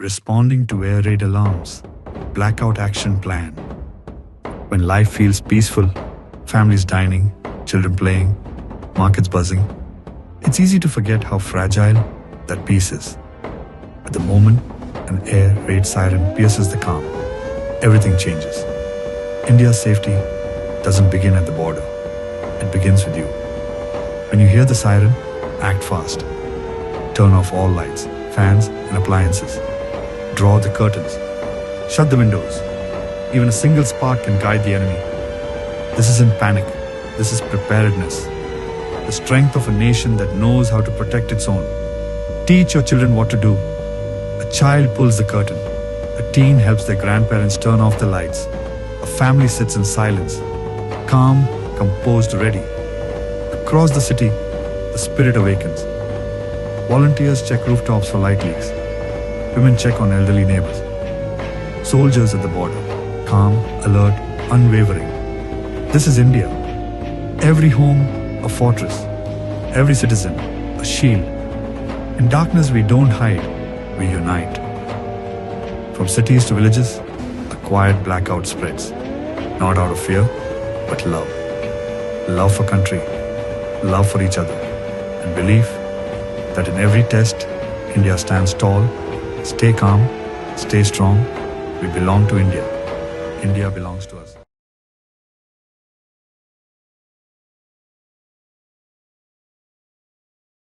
Responding to air raid alarms. Blackout action plan. When life feels peaceful, families dining, children playing, markets buzzing, it's easy to forget how fragile that peace is. At the moment an air raid siren pierces the calm, everything changes. India's safety doesn't begin at the border. It begins with you. When you hear the siren, act fast. Turn off all lights, fans, and appliances. Draw the curtains. Shut the windows. Even a single spark can guide the enemy. This isn't panic. This is preparedness. The strength of a nation that knows how to protect its own. Teach your children what to do. A child pulls the curtain. A teen helps their grandparents turn off the lights. A family sits in silence, calm, composed, ready. Across the city, the spirit awakens. Volunteers check rooftops for light leaks. Women check on elderly neighbors. Soldiers at the border, calm, alert, unwavering. This is India. Every home, a fortress. Every citizen, a shield. In darkness we don't hide, we unite. From cities to villages, a quiet blackout spreads. Not out of fear, but love. Love for country, love for each other, and belief that in every test, India stands tall. Stay calm, stay strong. We belong to India. India belongs to us.